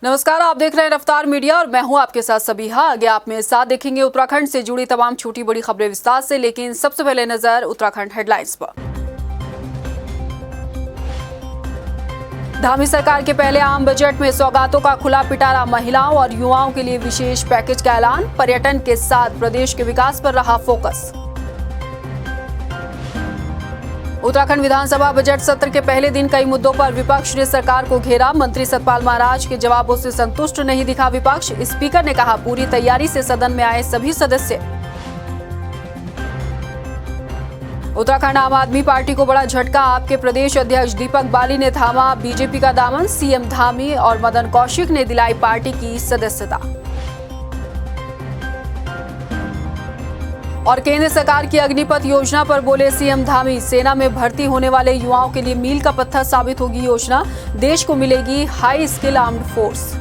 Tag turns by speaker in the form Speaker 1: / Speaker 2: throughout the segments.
Speaker 1: नमस्कार, आप देख रहे हैं रफ्तार मीडिया और मैं हूं आपके साथ सबिहा। आगे आप मेरे साथ देखेंगे उत्तराखंड से जुड़ी तमाम छोटी बड़ी खबरें विस्तार से, लेकिन सबसे पहले नजर उत्तराखंड हेडलाइंस पर। धामी सरकार के पहले आम बजट में सौगातों का खुला पिटारा, महिलाओं और युवाओं के लिए विशेष पैकेज का ऐलान, पर्यटन के साथ प्रदेश के विकास पर रहा फोकस। उत्तराखंड विधानसभा बजट सत्र के पहले दिन कई मुद्दों पर विपक्ष ने सरकार को घेरा, मंत्री सतपाल महाराज के जवाबों से संतुष्ट नहीं दिखा विपक्ष। स्पीकर ने कहा, पूरी तैयारी से सदन में आए सभी सदस्य। उत्तराखंड आम आदमी पार्टी को बड़ा झटका, आपके प्रदेश अध्यक्ष दीपक बाली ने थामा बीजेपी का दामन, सीएम धामी और मदन कौशिक ने दिलाई पार्टी की सदस्यता। और केंद्र सरकार की अग्निपथ योजना पर बोले सीएम धामी, सेना में भर्ती होने वाले युवाओं के लिए मील का पत्थर साबित होगी योजना, देश को मिलेगी high skill armed force.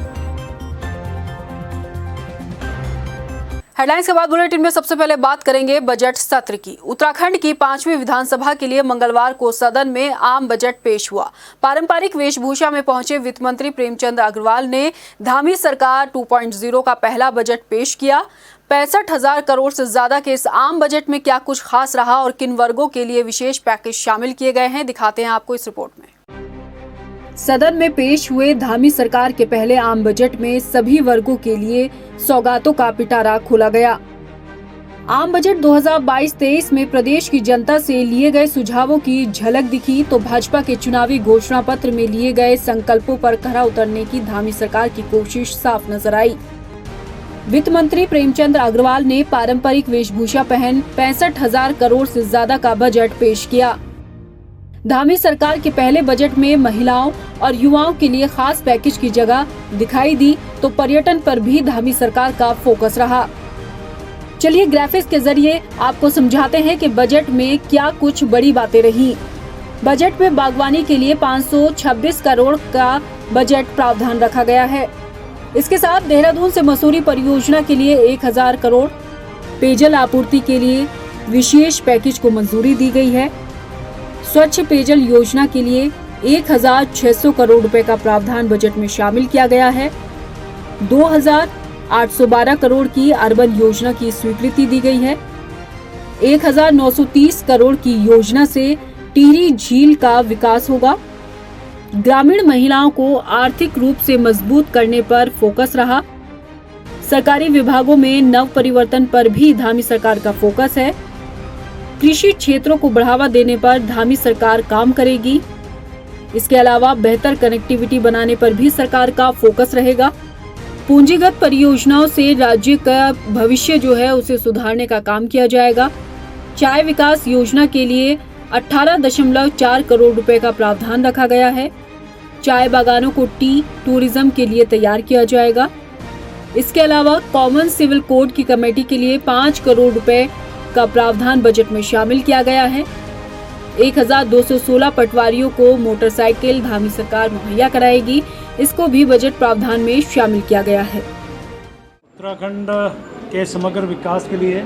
Speaker 1: Headlines के बाद बुलेटिन में सबसे पहले बात करेंगे बजट सत्र की। उत्तराखंड की 5वीं विधानसभा के लिए मंगलवार को सदन में आम बजट पेश हुआ। पारंपरिक वेशभूषा में पहुंचे वित्त मंत्री प्रेमचंद अग्रवाल ने धामी सरकार 2.0 का पहला बजट पेश किया। 65,000 करोड़ से ज्यादा के इस आम बजट में क्या कुछ खास रहा और किन वर्गों के लिए विशेष पैकेज शामिल किए गए हैं, दिखाते हैं आपको इस रिपोर्ट में। सदन में पेश हुए धामी सरकार के पहले आम बजट में सभी वर्गों के लिए सौगातों का पिटारा खोला गया। आम बजट 2022-23 में प्रदेश की जनता से लिए गए सुझावों की झलक दिखी तो भाजपा के चुनावी घोषणा पत्र में लिए गए संकल्पों पर खरा उतरने की धामी सरकार की कोशिश साफ नजर आई। वित्त मंत्री प्रेमचंद अग्रवाल ने पारंपरिक वेशभूषा पहन 65,000 करोड़ से ज्यादा का बजट पेश किया। धामी सरकार के पहले बजट में महिलाओं और युवाओं के लिए खास पैकेज की जगह दिखाई दी तो पर्यटन पर भी धामी सरकार का फोकस रहा। चलिए ग्राफिक्स के जरिए आपको समझाते हैं कि बजट में क्या कुछ बड़ी बातें रही। बजट में बागवानी के लिए 526 करोड़ का बजट प्रावधान रखा गया है। इसके साथ देहरादून से मसूरी परियोजना के लिए 1,000 करोड़, पेयजल आपूर्ति के लिए विशेष पैकेज को मंजूरी दी गई है। स्वच्छ पेयजल योजना के लिए 1,600 करोड़ रुपए का प्रावधान बजट में शामिल किया गया है। 2,812 करोड़ की अर्बन योजना की स्वीकृति दी गई है। 1,930 करोड़ की योजना से टिहरी झील का विकास होगा। ग्रामीण महिलाओं को आर्थिक रूप से मजबूत करने पर फोकस रहा। सरकारी विभागों में नव परिवर्तन पर भी धामी सरकार का फोकस है। कृषि क्षेत्रों को बढ़ावा देने पर धामी सरकार काम करेगी। इसके अलावा बेहतर कनेक्टिविटी बनाने पर भी सरकार का फोकस रहेगा। पूंजीगत परियोजनाओं से राज्य का भविष्य जो है उसे सुधारने का काम किया जाएगा। चाय विकास योजना के लिए 18.4 करोड़ रुपए का प्रावधान रखा गया है। चाय बागानों को टी टूरिज्म के लिए तैयार किया जाएगा। इसके अलावा कॉमन सिविल कोड की कमेटी के लिए 5 करोड़ रुपए का प्रावधान बजट में शामिल किया गया है। 1,216 पटवारियों को मोटरसाइकिल धामी सरकार मुहैया कराएगी। इसको भी बजट प्रावधान में शामिल किया गया है।
Speaker 2: उत्तराखंड के समग्र विकास के लिए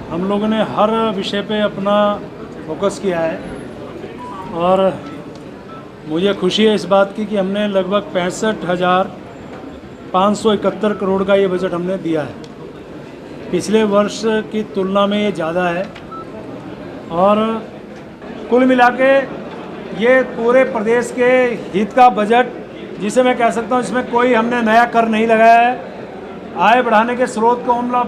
Speaker 2: हम लोगों ने हर विषय पे अपना फोकस किया है और मुझे खुशी है इस बात की कि हमने लगभग 65,571 करोड़ का ये बजट हमने दिया है। पिछले वर्ष की तुलना में ये ज़्यादा है और कुल मिला के ये पूरे प्रदेश के हित का बजट, जिसे मैं कह सकता हूँ इसमें कोई हमने नया कर नहीं लगाया है। आय बढ़ाने के स्रोत को हम लोग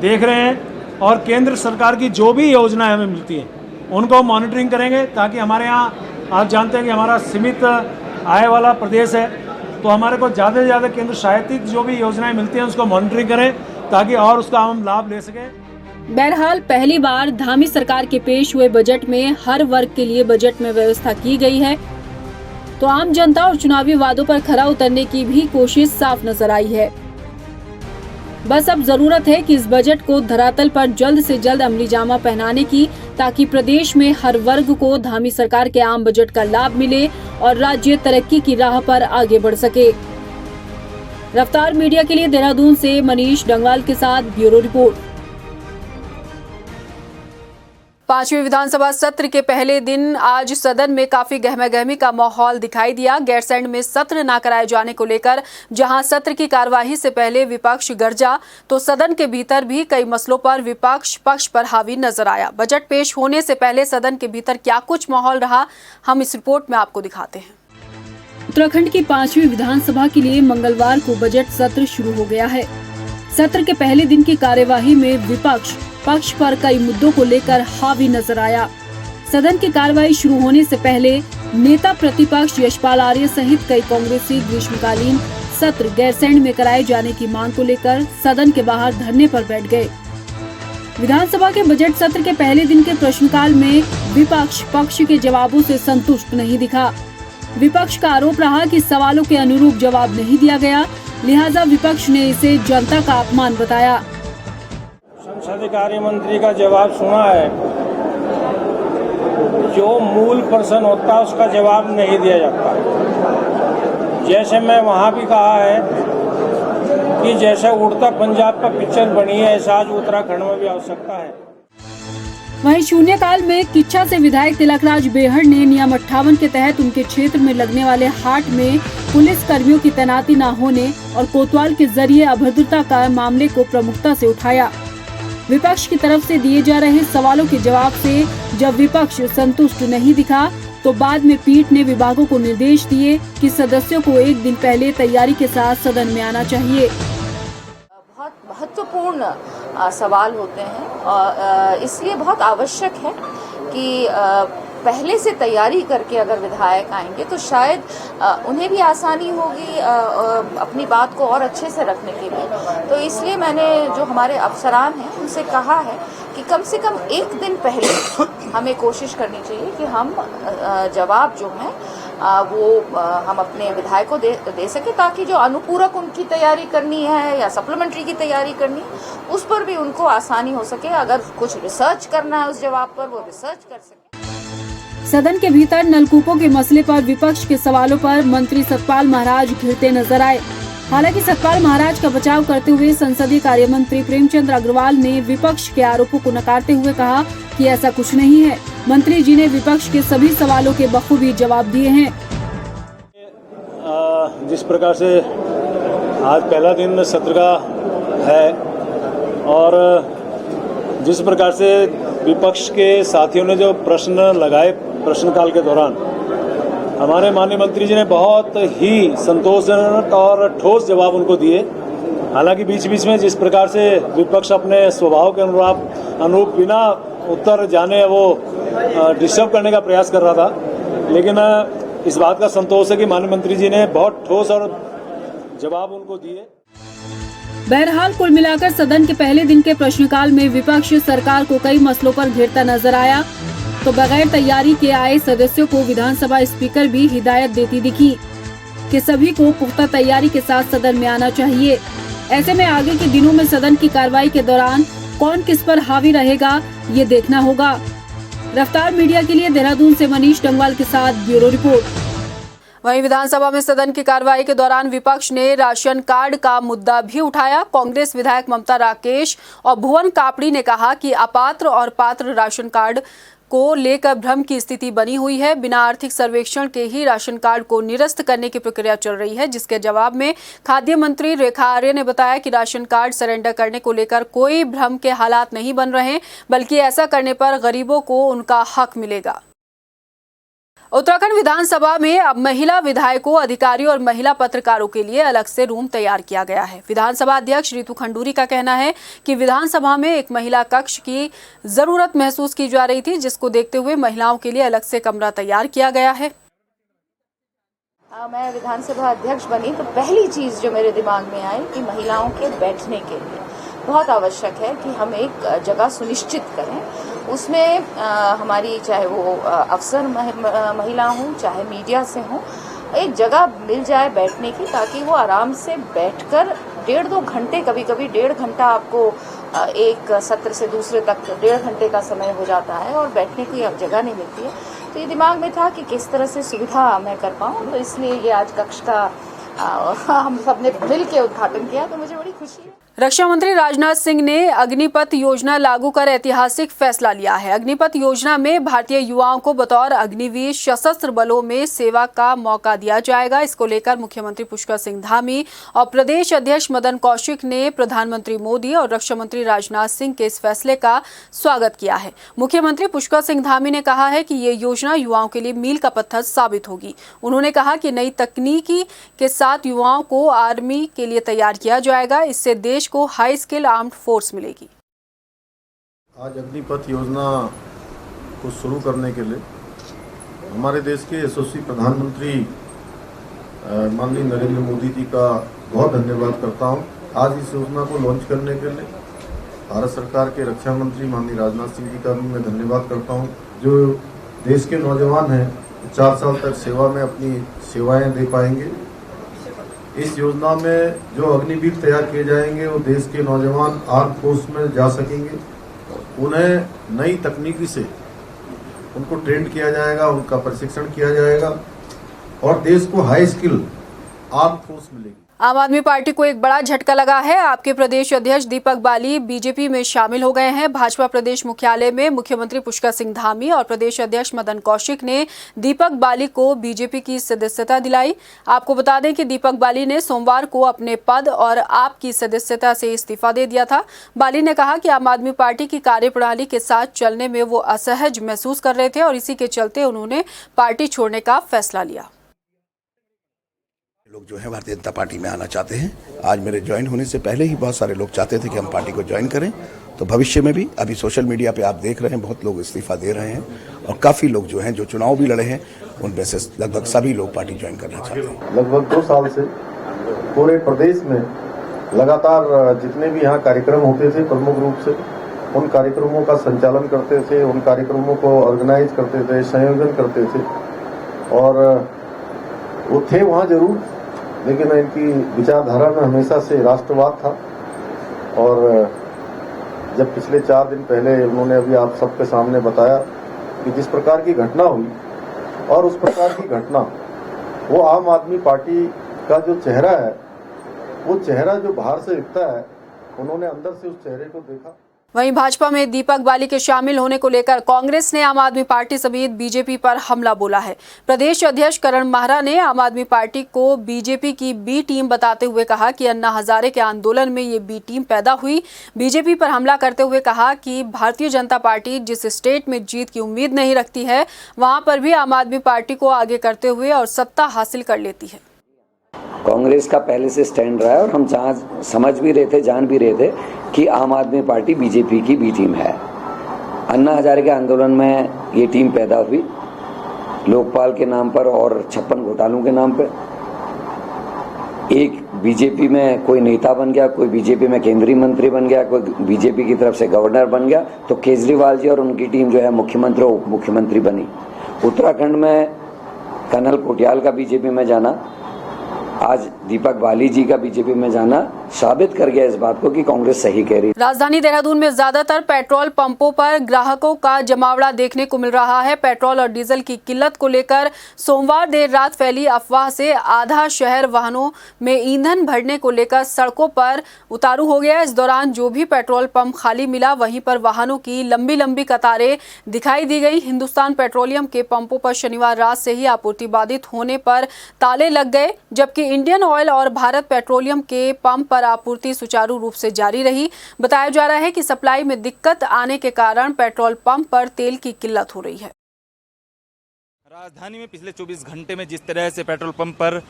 Speaker 2: देख रहे हैं और केंद्र सरकार की जो भी योजनाएं हमें मिलती हैं उनको मॉनिटरिंग करेंगे, ताकि हमारे यहाँ आप जानते हैं कि हमारा सीमित आय वाला प्रदेश है, तो हमारे को ज़्यादा से ज़्यादा केंद्र सहायतित जो भी योजनाएं मिलती हैं उसको मॉनिटरिंग करें ताकि और उसका हम लाभ ले सकें।
Speaker 1: बहरहाल पहली बार धामी सरकार के पेश हुए बजट में हर वर्ग के लिए बजट में व्यवस्था की गई है, तो आम जनता और चुनावी वादों पर खरा उतरने की भी कोशिश साफ नजर आई है। बस अब जरूरत है कि इस बजट को धरातल पर जल्द से जल्द अमलीजामा पहनाने की, ताकि प्रदेश में हर वर्ग को धामी सरकार के आम बजट का लाभ मिले और राज्य तरक्की की राह पर आगे बढ़ सके। रफ्तार मीडिया के लिए देहरादून से मनीष डंगवाल के साथ ब्यूरो रिपोर्ट। पांचवें विधानसभा सत्र के पहले दिन आज सदन में काफी गहमागहमी का माहौल दिखाई दिया। गैरसैंण में सत्र न कराए जाने को लेकर जहां सत्र की कार्यवाही से पहले विपक्ष गरजा, तो सदन के भीतर भी कई मसलों पर विपक्ष पक्ष पर हावी नजर आया। बजट पेश होने से पहले सदन के भीतर क्या कुछ माहौल रहा, हम इस रिपोर्ट में आपको दिखाते हैं। उत्तराखंड की पांचवी विधानसभा के लिए मंगलवार को बजट सत्र शुरू हो गया है। सत्र के पहले दिन की कार्यवाही में विपक्ष पक्ष पर कई मुद्दों को लेकर हावी नजर आया। सदन की कार्यवाही शुरू होने से पहले नेता प्रतिपक्ष यशपाल आर्य सहित कई कांग्रेसी ग्रीष्मकालीन सत्र गैरसैंण में कराए जाने की मांग को लेकर सदन के बाहर धरने पर बैठ गए। विधानसभा के बजट सत्र के पहले दिन के प्रश्नकाल में विपक्ष पक्ष के जवाबों से संतुष्ट नहीं दिखा। विपक्ष का आरोप रहा कि सवालों के अनुरूप जवाब नहीं दिया गया, लिहाजा विपक्ष ने इसे जनता का अपमान बताया।
Speaker 3: संसदीय कार्य मंत्री का जवाब सुना है, जो मूल प्रश्न होता है उसका जवाब नहीं दिया जाता। जैसे मैं वहाँ भी कहा है कि जैसे उड़ता पंजाब का पिक्चर बनी है, ऐसा आज उत्तराखंड में भी आवश्यकता है।
Speaker 1: वहीं शून्यकाल में किच्छा से विधायक तिलकराज बेहड़ ने नियम 58 के तहत उनके क्षेत्र में लगने वाले हाट में पुलिस कर्मियों की तैनाती न होने और कोतवाल के जरिए अभद्रता का मामले को प्रमुखता से उठाया। विपक्ष की तरफ से दिए जा रहे सवालों के जवाब से जब विपक्ष संतुष्ट नहीं दिखा, तो बाद में पीठ ने विभागों को निर्देश दिए कि सदस्यों को एक दिन पहले तैयारी के साथ सदन में आना चाहिए।
Speaker 4: बहुत महत्वपूर्ण सवाल होते हैं और इसलिए बहुत आवश्यक है कि पहले से तैयारी करके अगर विधायक आएंगे तो शायद उन्हें भी आसानी होगी अपनी बात को और अच्छे से रखने के लिए। तो इसलिए मैंने जो हमारे अफसरान हैं उनसे कहा है कि कम से कम एक दिन पहले हमें कोशिश करनी चाहिए कि हम जवाब जो हैं वो हम अपने विधायक को दे सके, ताकि जो अनुपूरक उनकी तैयारी करनी है या सप्लीमेंट्री की तैयारी करनी है उस पर भी उनको आसानी हो सके। अगर कुछ रिसर्च करना है उस जवाब पर, वो रिसर्च कर सके।
Speaker 1: सदन के भीतर नलकूपों के मसले पर विपक्ष के सवालों पर मंत्री सतपाल महाराज घिरते नजर आए। हालांकि सतपाल महाराज का बचाव करते हुए संसदीय कार्य मंत्री प्रेमचंद अग्रवाल ने विपक्ष के आरोपों को नकारते हुए कहा कि ऐसा कुछ नहीं है। मंत्री जी ने विपक्ष के सभी सवालों के बखूबी जवाब दिए हैं।
Speaker 2: जिस प्रकार से आज पहला दिन सत्र का है और जिस प्रकार से विपक्ष के साथियों ने जो प्रश्न लगाए प्रश्नकाल के दौरान, हमारे माननीय मंत्री जी ने बहुत ही संतोषजनक और ठोस जवाब उनको दिए। हालांकि बीच बीच में जिस प्रकार से विपक्ष अपने स्वभाव के अनुरूप बिना उत्तर जाने वो डिस्टर्ब करने का प्रयास कर रहा था, लेकिन इस बात का संतोष है कि माननीय मंत्री जी ने बहुत ठोस और जवाब उनको दिए।
Speaker 1: बहरहाल कुल मिलाकर सदन के पहले दिन के प्रश्नकाल में विपक्ष सरकार को कई मसलों पर घेरता नजर आया, तो बगैर तैयारी के आए सदस्यों को विधानसभा स्पीकर भी हिदायत देती दिखी कि सभी को पुख्ता तैयारी के साथ सदन में आना चाहिए। ऐसे में आगे के दिनों में सदन की कार्रवाई के दौरान कौन किस पर हावी रहेगा, ये देखना होगा। रफ्तार मीडिया के लिए देहरादून से मनीष डंगवाल के साथ ब्यूरो रिपोर्ट। वहीं विधानसभा में सदन की कार्रवाई के दौरान विपक्ष ने राशन कार्ड का मुद्दा भी उठाया। कांग्रेस विधायक ममता राकेश और भुवन कापड़ी ने कहा कि अपात्र और पात्र राशन कार्ड को लेकर भ्रम की स्थिति बनी हुई है। बिना आर्थिक सर्वेक्षण के ही राशन कार्ड को निरस्त करने की प्रक्रिया चल रही है, जिसके जवाब में खाद्य मंत्री रेखा आर्य ने बताया कि राशन कार्ड सरेंडर करने को लेकर कोई भ्रम के हालात नहीं बन रहे, बल्कि ऐसा करने पर गरीबों को उनका हक मिलेगा। उत्तराखंड विधानसभा में अब महिला विधायकों, अधिकारियों और महिला पत्रकारों के लिए अलग से रूम तैयार किया गया है। विधानसभा अध्यक्ष रितु खंडूरी का कहना है कि विधानसभा में एक महिला कक्ष की जरूरत महसूस की जा रही थी, जिसको देखते हुए महिलाओं के लिए अलग से कमरा तैयार किया गया है।
Speaker 4: मैं विधानसभा अध्यक्ष बनी तो पहली चीज जो मेरे दिमाग में आई कि महिलाओं के बैठने के लिए बहुत आवश्यक है कि हम एक जगह सुनिश्चित करें, उसमें हमारी चाहे वो अफसर महिला हों चाहे मीडिया से हों, एक जगह मिल जाए बैठने की, ताकि वो आराम से बैठकर 1.5-2 घंटे, कभी कभी 1.5 घंटा आपको एक सत्र से दूसरे तक 1.5 घंटे का समय हो जाता है और बैठने की अब जगह नहीं मिलती है। तो ये दिमाग में था कि किस तरह से सुविधा मैं कर पाऊँ, तो इसलिए ये आज कक्ष का हम सब ने मिल के उद्घाटन किया, तो मुझे बड़ी खुशी है।
Speaker 1: रक्षा मंत्री राजनाथ सिंह ने अग्निपथ योजना लागू कर ऐतिहासिक फैसला लिया है। अग्निपथ योजना में भारतीय युवाओं को बतौर अग्निवीर सशस्त्र बलों में सेवा का मौका दिया जाएगा। इसको लेकर मुख्यमंत्री पुष्कर सिंह धामी और प्रदेश अध्यक्ष मदन कौशिक ने प्रधानमंत्री मोदी और रक्षा मंत्री राजनाथ सिंह के इस फैसले का स्वागत किया है। मुख्यमंत्री पुष्कर सिंह धामी ने कहा है कि ये योजना युवाओं के लिए मील का पत्थर साबित होगी। उन्होंने कहा कि नई तकनीकी के साथ युवाओं को आर्मी के लिए तैयार किया जाएगा। इससे देश को हाई स्किल आर्म्ड फोर्स मिलेगी।
Speaker 5: आज अग्निपथ योजना को शुरू करने के लिए हमारे देश के यशस्वी प्रधानमंत्री माननीय नरेंद्र मोदी जी का बहुत धन्यवाद करता हूं। आज इस योजना को लॉन्च करने के लिए भारत सरकार के रक्षा मंत्री माननीय राजनाथ सिंह जी का भी मैं धन्यवाद करता हूं, जो देश के नौजवान हैं 4 साल तक सेवा में अपनी सेवाएं दे पाएंगे। इस योजना में जो अग्निवीर तैयार किए जाएंगे वो देश के नौजवान आर्म फोर्स में जा सकेंगे। उन्हें नई तकनीकी से उनको ट्रेंड किया जाएगा, उनका प्रशिक्षण किया जाएगा और देश को हाई स्किल आर्म फोर्स मिलेगी।
Speaker 1: आम आदमी पार्टी को एक बड़ा झटका लगा है। आपके प्रदेश अध्यक्ष दीपक बाली बीजेपी में शामिल हो गए हैं। भाजपा प्रदेश मुख्यालय में मुख्यमंत्री पुष्कर सिंह धामी और प्रदेश अध्यक्ष मदन कौशिक ने दीपक बाली को बीजेपी की सदस्यता दिलाई। आपको बता दें कि दीपक बाली ने सोमवार को अपने पद और आप की सदस्यता से इस्तीफा दे दिया था। बाली ने कहा कि आम आदमी पार्टी की कार्यप्रणाली के साथ चलने में वो असहज महसूस कर रहे थे और इसी के चलते उन्होंने पार्टी छोड़ने का फैसला लिया।
Speaker 6: लोग जो है भारतीय जनता पार्टी में आना चाहते हैं। आज मेरे ज्वाइन होने से पहले ही बहुत सारे लोग चाहते थे कि हम पार्टी को ज्वाइन करें, तो भविष्य में भी अभी सोशल मीडिया पे आप देख रहे हैं बहुत लोग इस्तीफा दे रहे हैं और काफ़ी लोग जो हैं जो चुनाव भी लड़े हैं उनमें से लगभग सभी लोग पार्टी ज्वाइन करना चाहते हैं।
Speaker 5: लगभग 2 साल से पूरे प्रदेश में लगातार जितने भी यहाँ कार्यक्रम होते थे प्रमुख रूप से उन कार्यक्रमों का संचालन करते थे, उन कार्यक्रमों को ऑर्गेनाइज करते थे, संयोजन करते थे और वो थे वहाँ जरूर, लेकिन इनकी विचारधारा में हमेशा से राष्ट्रवाद था। और जब पिछले 4 दिन पहले उन्होंने अभी आप सबके सामने बताया कि जिस प्रकार की घटना हुई और उस प्रकार की घटना वो आम आदमी पार्टी का जो चेहरा है वो चेहरा जो बाहर से दिखता है, उन्होंने अंदर से उस चेहरे को देखा।
Speaker 1: वहीं भाजपा में दीपक बाली के शामिल होने को लेकर कांग्रेस ने आम आदमी पार्टी समेत बीजेपी पर हमला बोला है। प्रदेश अध्यक्ष करण माहरा ने आम आदमी पार्टी को बीजेपी की बी टीम बताते हुए कहा कि अन्ना हजारे के आंदोलन में ये बी टीम पैदा हुई। बीजेपी पर हमला करते हुए कहा कि भारतीय जनता पार्टी जिस स्टेट में जीत की उम्मीद नहीं रखती है वहां पर भी आम आदमी पार्टी को आगे करते हुए और सत्ता हासिल कर लेती है।
Speaker 7: कांग्रेस का पहले से स्टैंड रहा है और हम समझ भी रहे थे, जान भी रहे थे कि आम आदमी पार्टी बीजेपी की बी टीम है। अन्ना हजारे के आंदोलन में ये टीम पैदा हुई, लोकपाल के नाम पर और 56 घोटालों के नाम पर। एक बीजेपी में कोई नेता बन गया, कोई बीजेपी में केंद्रीय मंत्री बन गया, कोई बीजेपी की तरफ से गवर्नर बन गया, तो केजरीवाल जी और उनकी टीम जो है मुख्यमंत्री और उप मुख्यमंत्री बनी। उत्तराखंड में कर्नल कोटियाल का बीजेपी में जाना, आज दीपक बाली जी का बीजेपी में जाना साबित कर गया इस बात को कि कांग्रेस सही कह रही है।
Speaker 1: राजधानी देहरादून में ज्यादातर पेट्रोल पंपों पर ग्राहकों का जमावड़ा देखने को मिल रहा है। पेट्रोल और डीजल की किल्लत को लेकर सोमवार देर रात फैली अफवाह से आधा शहर वाहनों में ईंधन भरने को लेकर सड़कों पर उतारू हो गया। इस दौरान जो भी पेट्रोल पंप खाली मिला वहीं पर वाहनों की लंबी लंबी कतारें दिखाई दी गई। हिंदुस्तान पेट्रोलियम के पंपों पर शनिवार रात से ही आपूर्ति बाधित होने पर ताले लग गए, जबकि इंडियन ऑयल और भारत पेट्रोलियम के पंप पर आपूर्ति सुचारू रूप से जारी रही। बताया जा रहा है कि सप्लाई में दिक्कत आने के कारण पेट्रोल पंप पर तेल की किल्लत हो रही है।
Speaker 8: राजधानी में पिछले 24 घंटे में जिस तरह से पेट्रोल पंप पर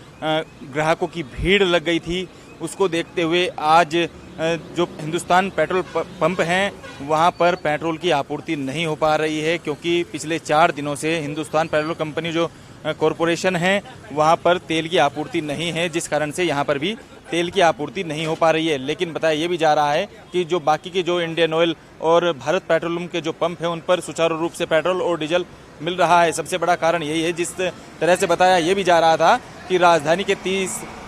Speaker 8: ग्राहकों की भीड़ लग गई थी, उसको देखते हुए आज जो हिंदुस्तान पेट्रोल पंप हैं वहां पर पेट्रोल की आपूर्ति नहीं हो पा रही है, क्योंकि पिछले 4 दिनों से हिंदुस्तान पेट्रोल कंपनी जो कॉरपोरेशन है वहां पर तेल की आपूर्ति नहीं है, जिस कारण से यहां पर भी तेल की आपूर्ति नहीं हो पा रही है। लेकिन बताया ये भी जा रहा है कि जो बाकी के जो इंडियन ऑयल और भारत पेट्रोलियम के जो पंप हैं उन पर सुचारू रूप से पेट्रोल और डीजल मिल रहा है। सबसे बड़ा कारण यही है, जिस तरह से बताया ये भी जा रहा था कि राजधानी के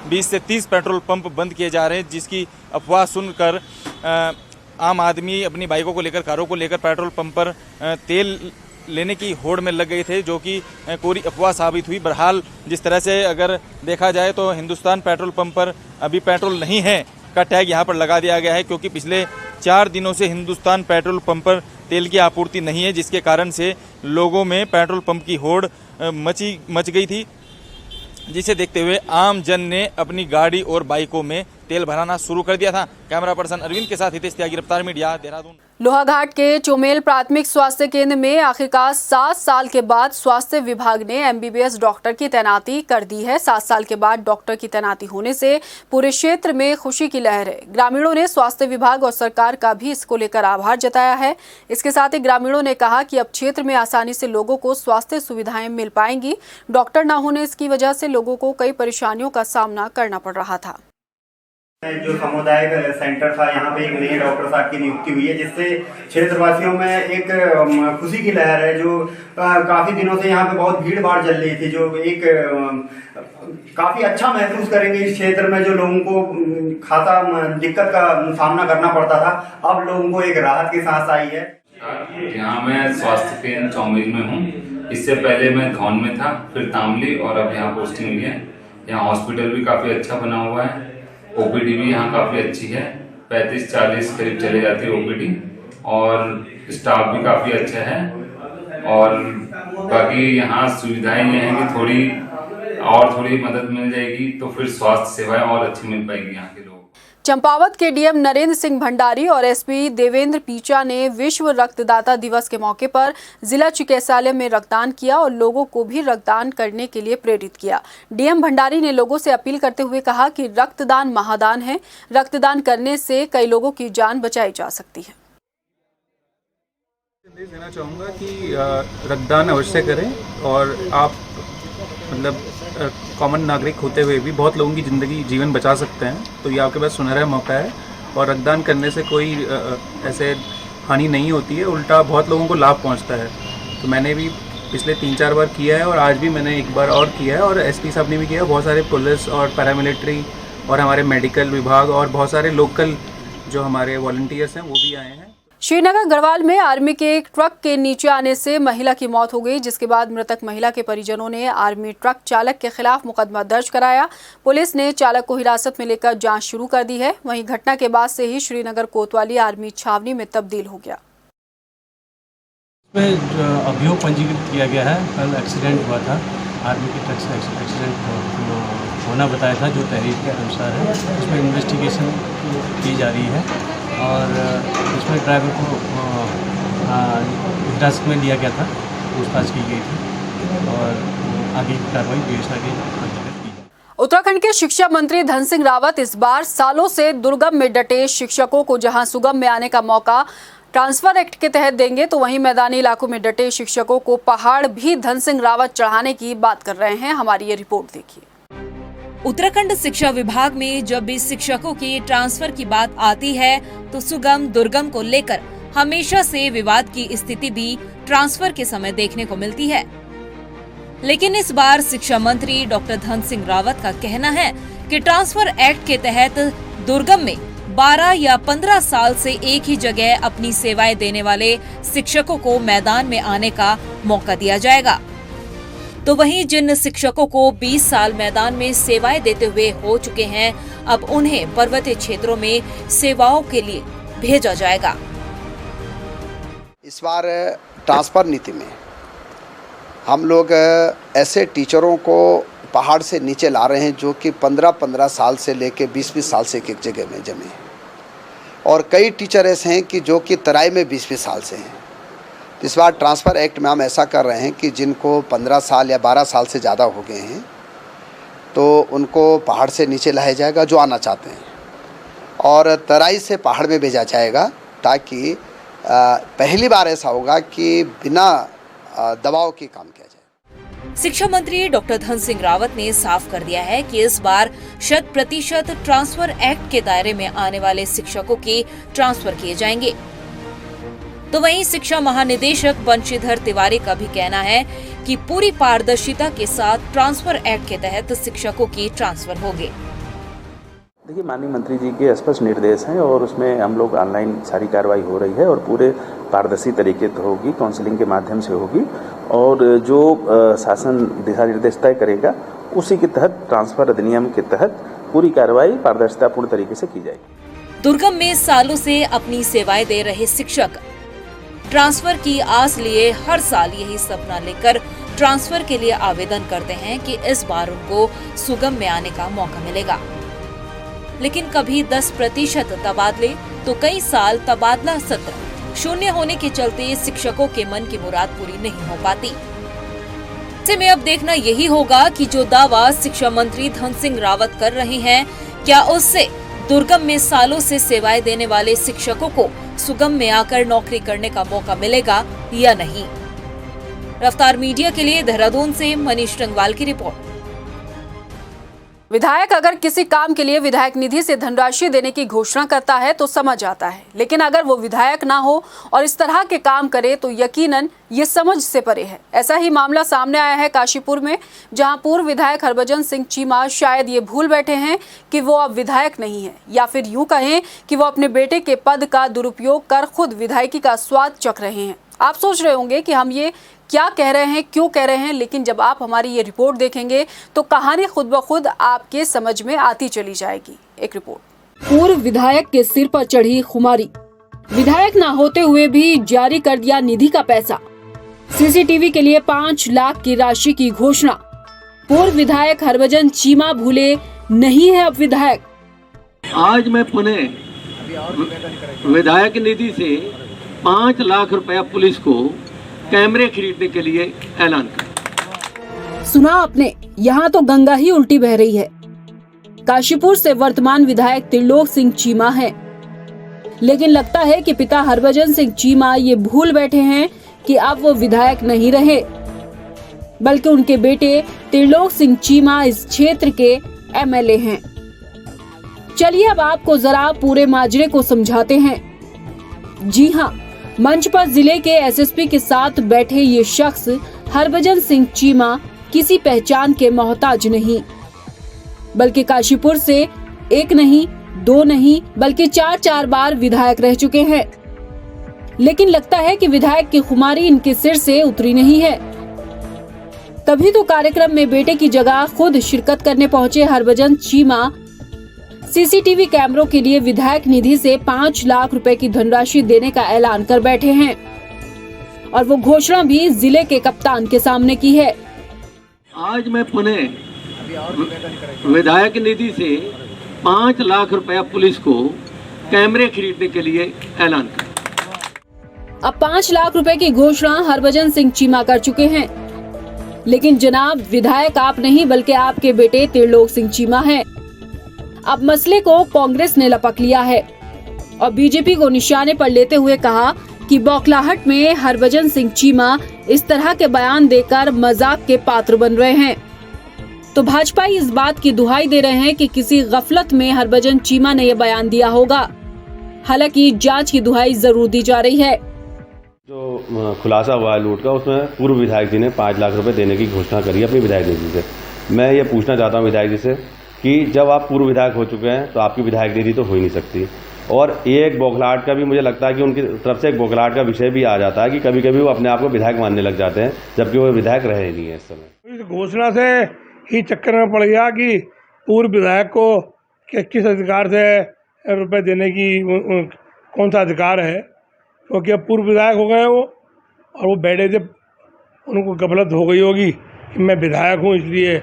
Speaker 8: 20 से 30 पेट्रोल पंप बंद किए जा रहे हैं, जिसकी अफवाह सुनकर आम आदमी अपनी बाइकों को लेकर, कारों को लेकर पेट्रोल पंप पर तेल लेने की होड़ में लग गए थे, जो कि कोरी अफवाह साबित हुई। बहरहाल जिस तरह से अगर देखा जाए तो हिंदुस्तान पेट्रोल पंप पर अभी पेट्रोल नहीं है, का टैग यहाँ पर लगा दिया गया है, क्योंकि पिछले 4 दिनों से हिंदुस्तान पेट्रोल पंप पर तेल की आपूर्ति नहीं है, जिसके कारण से लोगों में पेट्रोल पंप की होड़ मच गई थी, जिसे देखते हुए आम जन ने अपनी गाड़ी और बाइकों में तेल भराना शुरू कर दिया था। कैमरा पर्सन अरविंद के साथ हितेश त्यागी, रफ्तार मीडिया, देहरादून।
Speaker 1: लोहाघाट के चोमेल प्राथमिक स्वास्थ्य केंद्र में आखिरकार 7 साल के बाद स्वास्थ्य विभाग ने एमबीबीएस डॉक्टर की तैनाती कर दी है। 7 साल के बाद डॉक्टर की तैनाती होने से पूरे क्षेत्र में खुशी की लहर है। ग्रामीणों ने स्वास्थ्य विभाग और सरकार का भी इसको लेकर आभार जताया है। इसके साथ ही ग्रामीणों ने कहा कि अब क्षेत्र में आसानी से लोगों को स्वास्थ्य सुविधाएं मिल पाएंगी। डॉक्टर न होने की वजह से लोगों को कई परेशानियों का सामना करना पड़ रहा था।
Speaker 9: जो सामुदायिक सेंटर था, यहाँ पे एक नए डॉक्टर साहब की नियुक्ति हुई है, जिससे क्षेत्रवासियों में एक खुशी की लहर है। जो काफी दिनों से यहाँ पे बहुत भीड़ भाड़ चल रही थी, जो एक काफी अच्छा महसूस करेंगे इस क्षेत्र में। जो लोगों को खासा दिक्कत का सामना करना पड़ता था, अब लोगों को एक राहत की सांस आई है।
Speaker 10: यहाँ मैं स्वास्थ्य केंद्र चौमेल में हूँ। इससे पहले मैं धौन में था, फिर तामली, और अब यहाँ पोस्टिंग हुई है। यहाँ हॉस्पिटल भी काफी अच्छा बना हुआ है। ओपीडी भी यहाँ काफ़ी अच्छी है, 35-40 करीब चले जाती है ओपीडी, और स्टाफ भी काफ़ी अच्छा है। और बाकी यहाँ सुविधाएं ये हैं कि थोड़ी मदद मिल जाएगी तो फिर स्वास्थ्य सेवाएं और अच्छी मिल पाएगी यहाँ के लोग।
Speaker 1: चंपावत के डीएम नरेंद्र सिंह भंडारी और एसपी देवेंद्र पीचा ने विश्व रक्तदाता दिवस के मौके पर जिला चिकित्सालय में रक्तदान किया और लोगों को भी रक्तदान करने के लिए प्रेरित किया। डीएम भंडारी ने लोगों से अपील करते हुए कहा कि रक्तदान महादान है। रक्तदान करने से कई लोगों की जान बचाई जा सकती है।
Speaker 11: संदेश देना चाहूँगा कि रक्तदान अवश्य करें, और आप कॉमन नागरिक होते हुए भी बहुत लोगों की जीवन बचा सकते हैं। तो ये आपके पास सुनहरा मौका है, और रक्तदान करने से कोई ऐसे हानि नहीं होती है, उल्टा बहुत लोगों को लाभ पहुंचता है। तो मैंने भी पिछले 3-4 बार किया है, और आज भी मैंने एक बार और किया है, और एसपी साहब ने भी किया। बहुत सारे पुलिस और पैरामिलिट्री और हमारे मेडिकल विभाग और बहुत सारे लोकल जो हमारे वॉलंटियर्स हैं वो भी आए हैं।
Speaker 1: श्रीनगर गढ़वाल में आर्मी के एक ट्रक के नीचे आने से महिला की मौत हो गई, जिसके बाद मृतक महिला के परिजनों ने आर्मी ट्रक चालक के खिलाफ मुकदमा दर्ज कराया। पुलिस ने चालक को हिरासत में लेकर जांच शुरू कर दी है। वहीं घटना के बाद से ही श्रीनगर कोतवाली आर्मी छावनी में तब्दील हो गया।
Speaker 12: अभियोग पंजीकृत किया गया है। कल एक्सीडेंट हुआ था, आर्मी के ट्रक से एक्सीडेंट होना बताया था, जो तहरीर के अनुसार है। उसमें इन्वेस्टिगेशन की जा रही है, और इसमें ड्राइवर को हिरासत में लिया गया था, पूछताछ की गई थी, और आगे की कार्रवाई बीएसएफ के अंतर्गत की।
Speaker 1: उत्तराखंड के शिक्षा मंत्री धन सिंह रावत इस बार सालों से दुर्गम में डटे शिक्षकों को जहां सुगम में आने का मौका ट्रांसफर एक्ट के तहत देंगे, तो वहीं मैदानी इलाकों में डटे शिक्षकों को पहाड़ भी धन सिंह रावत चढ़ाने की बात कर रहे हैं। हमारी ये रिपोर्ट देखिए।
Speaker 13: उत्तराखंड शिक्षा विभाग में जब भी शिक्षकों के ट्रांसफर की बात आती है तो सुगम दुर्गम को लेकर हमेशा से विवाद की स्थिति भी ट्रांसफर के समय देखने को मिलती है। लेकिन इस बार शिक्षा मंत्री डॉक्टर धन सिंह रावत का कहना है कि ट्रांसफर एक्ट के तहत दुर्गम में 12 या 15 साल से एक ही जगह अपनी सेवाएं देने वाले शिक्षकों को मैदान में आने का मौका दिया जाएगा। तो वहीं जिन शिक्षकों को 20 साल मैदान में सेवाएं देते हुए हो चुके हैं, अब उन्हें पर्वतीय क्षेत्रों में सेवाओं के लिए भेजा जाएगा।
Speaker 14: इस बार ट्रांसफर नीति में हम लोग ऐसे टीचरों को पहाड़ से नीचे ला रहे हैं जो कि 15-15 साल से लेके 20-20 साल से एक जगह में जमे, और कई टीचर ऐसे हैं कि जो कि तराई में 20-20 साल से हैं। इस बार ट्रांसफ़र एक्ट में हम ऐसा कर रहे हैं कि जिनको 15 साल या 12 साल से ज़्यादा हो गए हैं तो उनको पहाड़ से नीचे लाया जाएगा जो आना चाहते हैं, और तराई से पहाड़ में भेजा जाएगा, ताकि पहली बार ऐसा होगा कि बिना दबाव के काम किया जाए।
Speaker 13: शिक्षा मंत्री डॉक्टर धन सिंह रावत ने साफ कर दिया है कि इस बार 100% ट्रांसफर एक्ट के दायरे में आने वाले शिक्षकों के ट्रांसफर किए जाएंगे। तो वहीं शिक्षा महानिदेशक बंशीधर तिवारी का भी कहना है कि पूरी पारदर्शिता के साथ ट्रांसफर एक्ट के तहत शिक्षकों की ट्रांसफर होगी।
Speaker 15: देखिए, माननीय मंत्री जी के स्पष्ट निर्देश हैं, और उसमें हम लोग ऑनलाइन सारी कार्रवाई हो रही है, और पूरे पारदर्शी तरीके से होगी, काउंसलिंग के माध्यम से होगी, और जो शासन दिशा निर्देश तय करेगा उसी के तहत ट्रांसफर अधिनियम के तहत पूरी कार्रवाई पारदर्शितापूर्ण तरीके से की जाएगी।
Speaker 13: दुर्गम में सालों से अपनी सेवाएं दे रहे शिक्षक ट्रांसफर की आस लिए हर साल यही सपना लेकर ट्रांसफर के लिए आवेदन करते हैं कि इस बार उनको सुगम में आने का मौका मिलेगा। लेकिन कभी 10% तबादले तो कई साल तबादला सत्र शून्य होने के चलते शिक्षकों के मन की मुराद पूरी नहीं हो पाती। ऐसे में अब देखना यही होगा कि जो दावा शिक्षा मंत्री धन सिंह रावत कर रहे हैं, क्या उससे दुर्गम में सालों से सेवाएं देने वाले शिक्षकों को सुगम में आकर नौकरी करने का मौका मिलेगा या नहीं। रफ्तार मीडिया के लिए देहरादून से मनीष रंगवाल की रिपोर्ट।
Speaker 1: विधायक अगर किसी काम के लिए विधायक निधि से धनराशि देने की घोषणा करता है तो समझ आता है, लेकिन अगर वो विधायक ना हो और इस तरह के काम करे तो यकीनन ये समझ से परे है। ऐसा ही मामला सामने आया है काशीपुर में, जहां पूर्व विधायक हरभजन सिंह चीमा शायद ये भूल बैठे हैं कि वो अब विधायक नहीं है, या फिर यूं कहें कि वो अपने बेटे के पद का दुरुपयोग कर खुद विधायकी का स्वाद चख रहे हैं। आप सोच रहे होंगे कि हम ये क्या कह रहे हैं, क्यों कह रहे हैं, लेकिन जब आप हमारी ये रिपोर्ट देखेंगे तो कहानी खुद ब खुद आपके समझ में आती चली जाएगी। एक रिपोर्ट। पूर्व विधायक के सिर पर चढ़ी खुमारी, विधायक ना होते हुए भी जारी कर दिया निधि का पैसा। सीसीटीवी के लिए 5 लाख की राशि की घोषणा। पूर्व विधायक हरभजन चीमा भूले नहीं है अब विधायक।
Speaker 16: आज मैं पुणे विधायक निधि से 5 लाख रुपया पुलिस को कैमरे खरीदने के लिए ऐलान कर।
Speaker 1: सुना आपने, यहाँ तो गंगा ही उल्टी बह रही है। काशीपुर से वर्तमान विधायक त्रिलोक सिंह चीमा हैं, लेकिन लगता है कि पिता हरभजन सिंह चीमा ये भूल बैठे हैं कि अब वो विधायक नहीं रहे, बल्कि उनके बेटे त्रिलोक सिंह चीमा इस क्षेत्र के एमएलए हैं। चलिए अब आपको जरा पूरे माजरे को समझाते हैं। जी हाँ, मंच पर जिले के एसएसपी के साथ बैठे ये शख्स हरभजन सिंह चीमा किसी पहचान के मोहताज नहीं, बल्कि काशीपुर से एक नहीं, 2 नहीं, बल्कि 4 बार विधायक रह चुके हैं। लेकिन लगता है कि विधायक की खुमारी इनके सिर से उतरी नहीं है। तभी तो कार्यक्रम में बेटे की जगह खुद शिरकत करने पहुंचे हरभजन चीमा सीसीटीवी कैमरों के लिए विधायक निधि से 5 लाख रुपए की धनराशि देने का ऐलान कर बैठे हैं, और वो घोषणा भी जिले के कप्तान के सामने की है।
Speaker 16: आज मैं पुणे विधायक निधि से 5 लाख रुपया पुलिस को कैमरे खरीदने के लिए ऐलान कर।
Speaker 1: अब 5 लाख रुपए की घोषणा हरभजन सिंह चीमा कर चुके हैं, लेकिन जनाब विधायक आप नहीं बल्कि आपके बेटे त्रिलोक सिंह चीमा हैं। अब मसले को कांग्रेस ने लपक लिया है और बीजेपी को निशाने पर लेते हुए कहा कि बौखलाहट में हरभजन सिंह चीमा इस तरह के बयान देकर मजाक के पात्र बन रहे हैं। तो भाजपा इस बात की दुहाई दे रहे हैं कि किसी गफलत में हरभजन चीमा ने यह बयान दिया होगा। हालांकि जांच की दुहाई जरूर दी जा रही है।
Speaker 17: जो खुलासा हुआ है लूट का, उसमें पूर्व विधायक जी ने 5 लाख रुपए देने की घोषणा करी है अपनी विधायक निधि से। मैं ये पूछना चाहता हूँ विधायक जी से कि जब आप पूर्व विधायक हो चुके हैं तो आपकी विधायक निधि तो हो ही नहीं सकती, और एक बौखलाहट का भी मुझे लगता है कि उनकी तरफ से एक बौखलाहट का विषय भी आ जाता है कि कभी कभी वो अपने आप को विधायक मानने लग जाते हैं, जबकि वो विधायक रहे ही नहीं है इस समय।
Speaker 3: इस घोषणा से ही चक्कर में पड़ गया कि पूर्व विधायक को किस अधिकार से रुपए देने की कौन सा अधिकार है, क्योंकि अब पूर्व विधायक हो गए वो, और वो बैठे थे, उनको गफलत हो गई होगी कि मैं विधायक हूँ इसलिए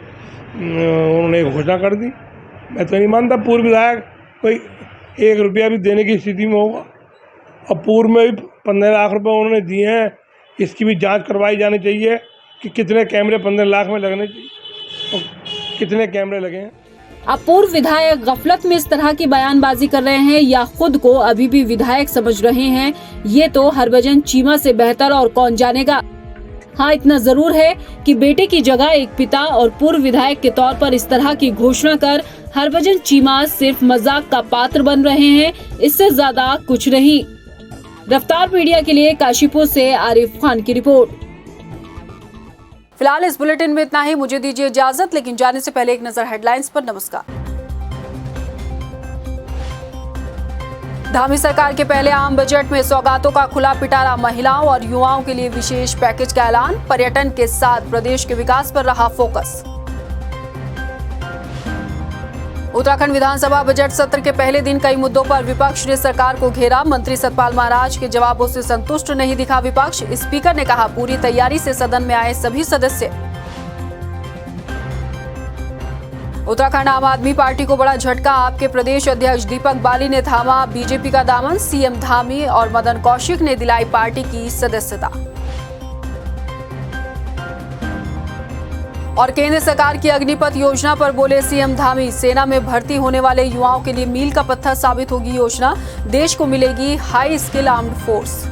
Speaker 3: उन्होंने घोषणा कर दी। मैं तो नहीं मानता पूर्व विधायक कोई 1 रुपया भी देने की स्थिति में होगा, और पूर्व में भी 15 लाख रुपए उन्होंने दिए हैं। इसकी भी जांच करवाई जानी चाहिए कि कितने कैमरे 15 लाख में लगने चाहिए और कितने कैमरे लगे हैं।
Speaker 1: अब पूर्व विधायक गफलत में इस तरह की बयानबाजी कर रहे हैं या खुद को अभी भी विधायक समझ रहे हैं, ये तो हरभजन चीमा से बेहतर और कौन जानेगा। हाँ, इतना जरूर है कि बेटे की जगह एक पिता और पूर्व विधायक के तौर पर इस तरह की घोषणा कर हरभजन चीमा सिर्फ मजाक का पात्र बन रहे हैं, इससे ज्यादा कुछ नहीं। रफ्तार मीडिया के लिए काशीपुर से आरिफ खान की रिपोर्ट। फिलहाल इस बुलेटिन में इतना ही, मुझे दीजिए इजाजत, लेकिन जाने से पहले एक नजर हेडलाइंस पर। नमस्कार। धामी सरकार के पहले आम बजट में सौगातों का खुला पिटारा, महिलाओं और युवाओं के लिए विशेष पैकेज का ऐलान, पर्यटन के साथ प्रदेश के विकास पर रहा फोकस। उत्तराखंड विधानसभा बजट सत्र के पहले दिन कई मुद्दों पर विपक्ष ने सरकार को घेरा। मंत्री सतपाल महाराज के जवाबों से संतुष्ट नहीं दिखा विपक्ष। स्पीकर ने कहा, पूरी तैयारी से सदन में आए सभी सदस्य। उत्तराखंड आम आदमी पार्टी को बड़ा झटका। आपके प्रदेश अध्यक्ष दीपक बाली ने थामा बीजेपी का दामन। सीएम धामी और मदन कौशिक ने दिलाई पार्टी की सदस्यता। और केंद्र सरकार की अग्निपथ योजना पर बोले सीएम धामी, सेना में भर्ती होने वाले युवाओं के लिए मील का पत्थर साबित होगी योजना। देश को मिलेगी हाई स्किल आर्म्ड फोर्स।